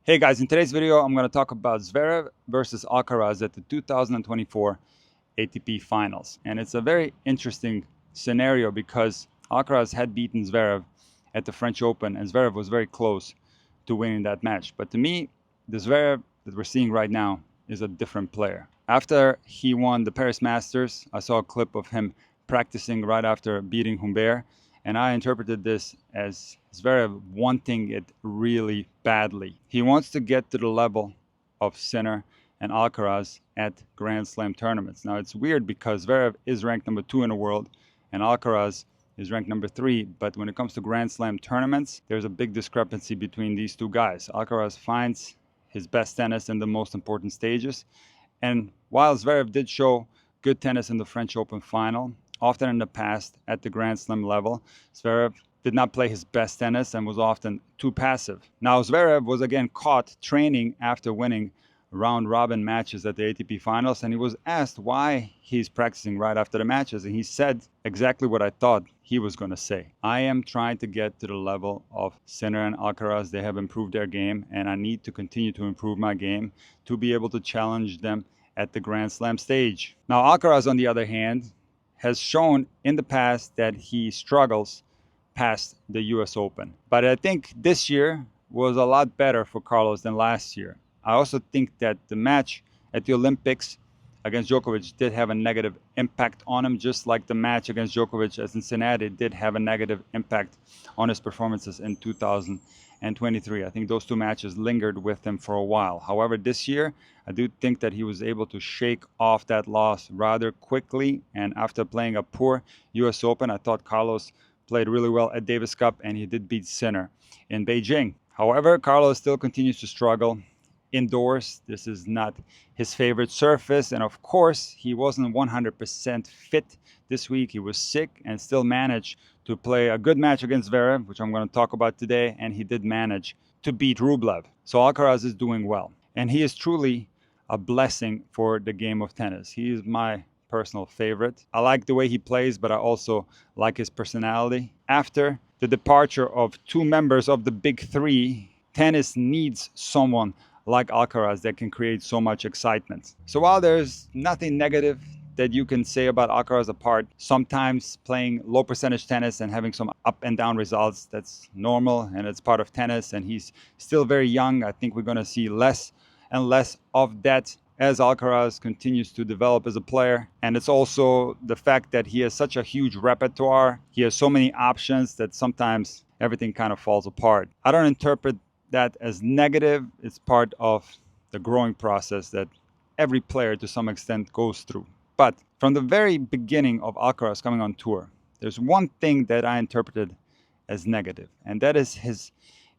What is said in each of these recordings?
Hey guys, in today's video, I'm going to talk about Zverev versus Alcaraz at the 2024 ATP Finals. And it's a very interesting scenario because Alcaraz had beaten Zverev at the French Open and Zverev was very close to winning that match. But to me, the Zverev that we're seeing right now is a different player. After he won the Paris Masters, I saw a clip of him practicing right after beating Humbert, and I interpreted this as Zverev wanting it really badly. He wants to get to the level of Sinner and Alcaraz at Grand Slam tournaments. Now, it's weird because Zverev is ranked number 2 in the world and Alcaraz is ranked number 3. But when it comes to Grand Slam tournaments, there's a big discrepancy between these two guys. Alcaraz finds his best tennis in the most important stages. And while Zverev did show good tennis in the French Open final, often in the past at the Grand Slam level, Zverev did not play his best tennis and was often too passive. Now, Zverev was again caught training after winning round-robin matches at the ATP Finals, and he was asked why he's practicing right after the matches, and he said exactly what I thought he was going to say. I am trying to get to the level of Sinner and Alcaraz. They have improved their game, and I need to continue to improve my game to be able to challenge them at the Grand Slam stage. Now, Alcaraz, on the other hand, has shown in the past that he struggles past the US Open. But I think this year was a lot better for Carlos than last year. I also think that the match at the Olympics against Djokovic did have a negative impact on him, just like the match against Djokovic at Cincinnati did have a negative impact on his performances in 2023. I think those two matches lingered with him for a while. However, this year, I do think that he was able to shake off that loss rather quickly. And after playing a poor US Open, I thought Carlos played really well at Davis Cup, and he did beat Sinner in Beijing. However, Carlos still continues to struggle indoors. This is not his favorite surface, and of course he wasn't 100% fit this week. He was sick and still managed to play a good match against Zverev, which I'm going to talk about today, and he did manage to beat Rublev. So Alcaraz is doing well, and he is truly a blessing for the game of tennis. He is my personal favorite. I like the way he plays, but I also like his personality. After the departure of two members of the big three, tennis needs someone like Alcaraz that can create so much excitement. So while there's nothing negative that you can say about Alcaraz apart, sometimes playing low percentage tennis and having some up and down results, that's normal and it's part of tennis, and he's still very young. I think we're going to see less and less of that as Alcaraz continues to develop as a player. And it's also the fact that he has such a huge repertoire. He has so many options that sometimes everything kind of falls apart. I don't interpret that as negative. It's part of the growing process that every player to some extent goes through. But from the very beginning of Alcaraz coming on tour, there's one thing that I interpreted as negative, and that is his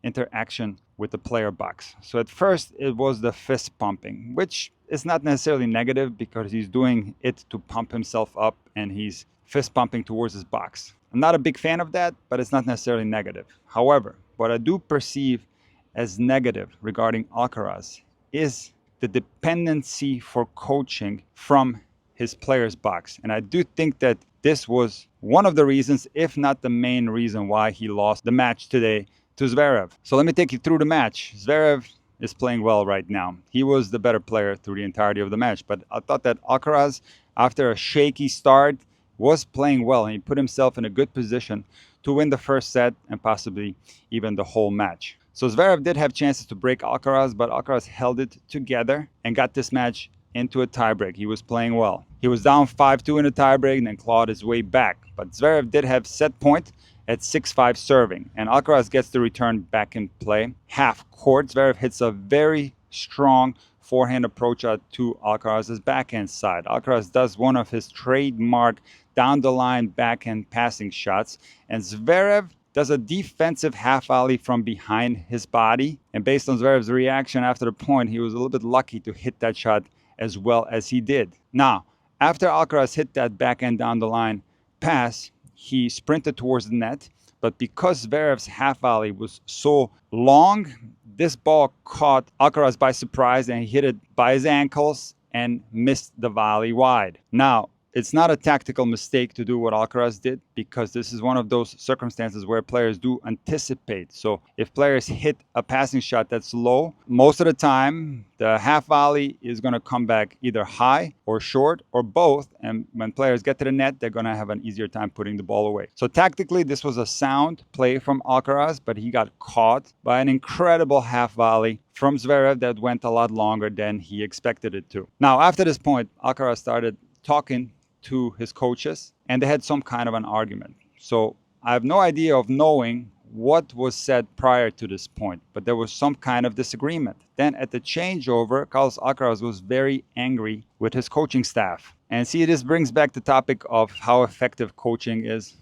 interaction with the player box. So at first it was the fist pumping, which is not necessarily negative because he's doing it to pump himself up and he's fist pumping towards his box. I'm not a big fan of that, but it's not necessarily negative. However, what I do perceive as negative regarding Alcaraz is the dependency for coaching from his player's box. And I do think that this was one of the reasons, if not the main reason, why he lost the match today to Zverev. So let me take you through the match. Zverev is playing well right now. He was the better player through the entirety of the match. But I thought that Alcaraz, after a shaky start, was playing well, and he put himself in a good position to win the first set and possibly even the whole match. So Zverev did have chances to break Alcaraz, but Alcaraz held it together and got this match into a tiebreak. He was playing well. He was down 5-2 in a tiebreak and then clawed his way back. But Zverev did have set point at 6-5 serving, and Alcaraz gets the return back in play. Half court, Zverev hits a very strong forehand approach to Alcaraz's backhand side. Alcaraz does one of his trademark down the line backhand passing shots, and Zverev does a defensive half volley from behind his body. And based on Zverev's reaction after the point, he was a little bit lucky to hit that shot as well as he did. Now, after Alcaraz hit that backhand down the line pass, he sprinted towards the net. But because Zverev's half volley was so long, this ball caught Alcaraz by surprise and he hit it by his ankles and missed the volley wide. Now, it's not a tactical mistake to do what Alcaraz did, because this is one of those circumstances where players do anticipate. So if players hit a passing shot that's low, most of the time the half volley is going to come back either high or short or both. And when players get to the net, they're going to have an easier time putting the ball away. So tactically, this was a sound play from Alcaraz, but he got caught by an incredible half volley from Zverev that went a lot longer than he expected it to. Now, after this point, Alcaraz started talking to his coaches, and they had some kind of an argument. So I have no idea of knowing what was said prior to this point, but there was some kind of disagreement. Then at the changeover, Carlos Alcaraz was very angry with his coaching staff. And see, this brings back the topic of how effective coaching is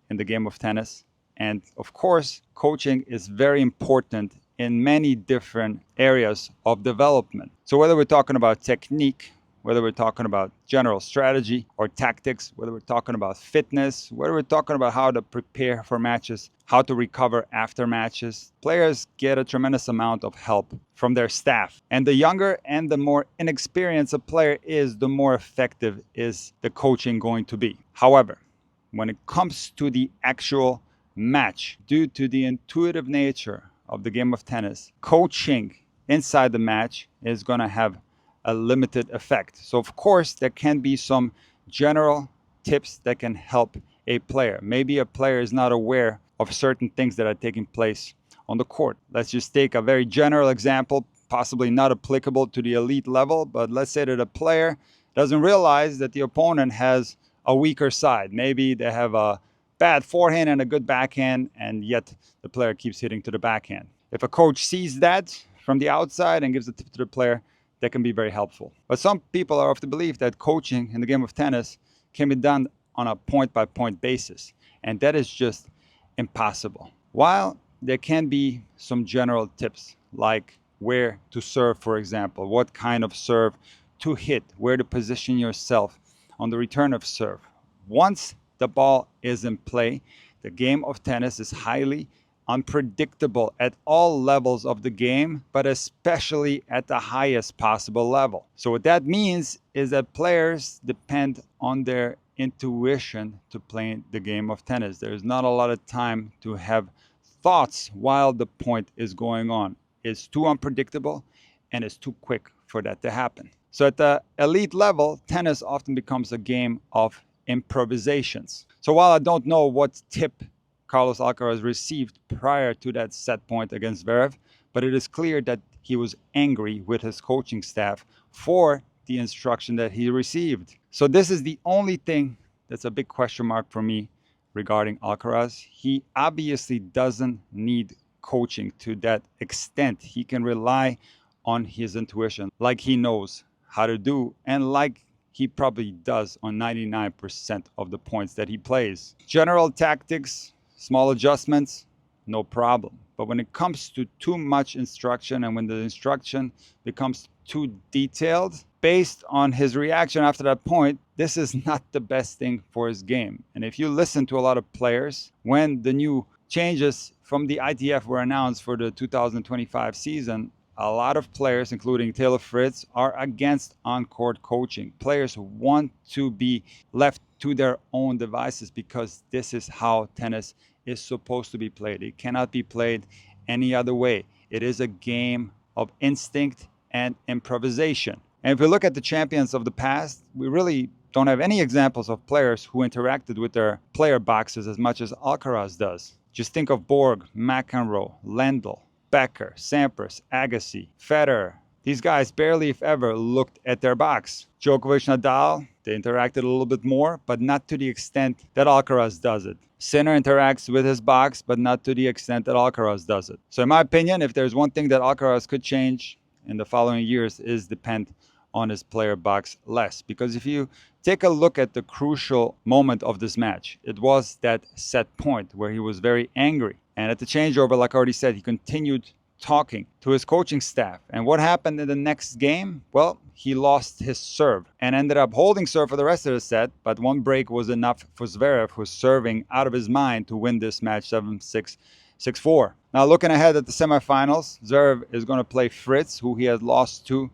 in the game of tennis. And of course, coaching is very important in many different areas of development. So whether we're talking about technique, whether we're talking about general strategy or tactics, whether we're talking about fitness, whether we're talking about how to prepare for matches, how to recover after matches, players get a tremendous amount of help from their staff. And the younger and the more inexperienced a player is, the more effective is the coaching going to be. However, when it comes to the actual match, due to the intuitive nature of the game of tennis, coaching inside the match is going to have a limited effect. So of course, there can be some general tips that can help a player. Maybe a player is not aware of certain things that are taking place on the court. Let's just take a very general example, possibly not applicable to the elite level, but let's say that a player doesn't realize that the opponent has a weaker side. Maybe they have a bad forehand and a good backhand, and yet the player keeps hitting to the backhand. If a coach sees that from the outside and gives a tip to the player, that can be very helpful. But some people are of the belief that coaching in the game of tennis can be done on a point-by-point basis, and that is just impossible. While there can be some general tips, like where to serve, for example, what kind of serve to hit, where to position yourself on the return of serve. Once the ball is in play, the game of tennis is highly unpredictable at all levels of the game, but especially at the highest possible level. So what that means is that players depend on their intuition to play the game of tennis. There's not a lot of time to have thoughts while the point is going on. It's too unpredictable and it's too quick for that to happen. So at the elite level, tennis often becomes a game of improvisations. So while I don't know what tip Carlos Alcaraz received prior to that set point against Zverev, but it is clear that he was angry with his coaching staff for the instruction that he received. So this is the only thing that's a big question mark for me regarding Alcaraz. He obviously doesn't need coaching to that extent. He can rely on his intuition, like he knows how to do, and like he probably does on 99% of the points that he plays. General tactics, small adjustments, no problem. But when it comes to too much instruction, and when the instruction becomes too detailed, based on his reaction after that point, this is not the best thing for his game. And if you listen to a lot of players, when the new changes from the ITF were announced for the 2025 season, a lot of players, including Taylor Fritz, are against on-court coaching. Players want to be left to their own devices because this is how tennis is supposed to be played. It cannot be played any other way. It is a game of instinct and improvisation. And if we look at the champions of the past, we really don't have any examples of players who interacted with their player boxes as much as Alcaraz does. Just think of Borg, McEnroe, Lendl, Becker, Sampras, Agassi, Federer. These guys barely, if ever, looked at their box. Djokovic, Nadal, they interacted a little bit more, but not to the extent that Alcaraz does it. Sinner interacts with his box, but not to the extent that Alcaraz does it. So in my opinion, if there's one thing that Alcaraz could change in the following years, is depend on his player box less. Because if you take a look at the crucial moment of this match, it was that set point where he was very angry. And at the changeover, like I already said, he continued talking to his coaching staff. And what happened in the next game? Well, he lost his serve and ended up holding serve for the rest of the set. But one break was enough for Zverev, who's serving out of his mind, to win this match 7-6, 6-4. Now, looking ahead at the semifinals, Zverev is going to play Fritz, who he has lost to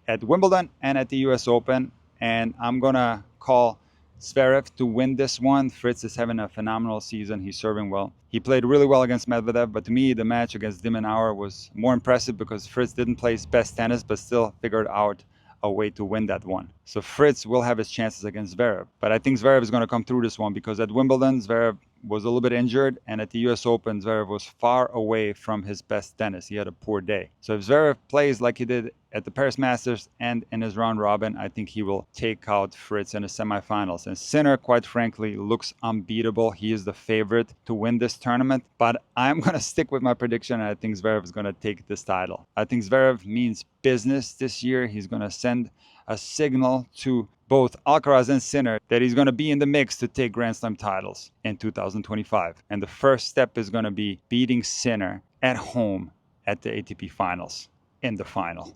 at Wimbledon and at the US Open. And I'm going to call Zverev to win this one. Fritz is having a phenomenal season. He's serving well. He played really well against Medvedev, but to me, the match against de Minaur was more impressive because Fritz didn't play his best tennis, but still figured out a way to win that one. So Fritz will have his chances against Zverev. But I think Zverev is going to come through this one because at Wimbledon, Zverev was a little bit injured, and at the US Open, Zverev was far away from his best tennis. He had a poor day. So if Zverev plays like he did at the Paris Masters and in his round robin, I think he will take out Fritz in the semifinals. And Sinner, quite frankly, looks unbeatable. He is the favorite to win this tournament, but I'm going to stick with my prediction, and I think Zverev is going to take this title. I think Zverev means business this year. He's going to send a signal to both Alcaraz and Sinner that he's going to be in the mix to take Grand Slam titles in 2025. And the first step is going to be beating Sinner at home at the ATP Finals in the final.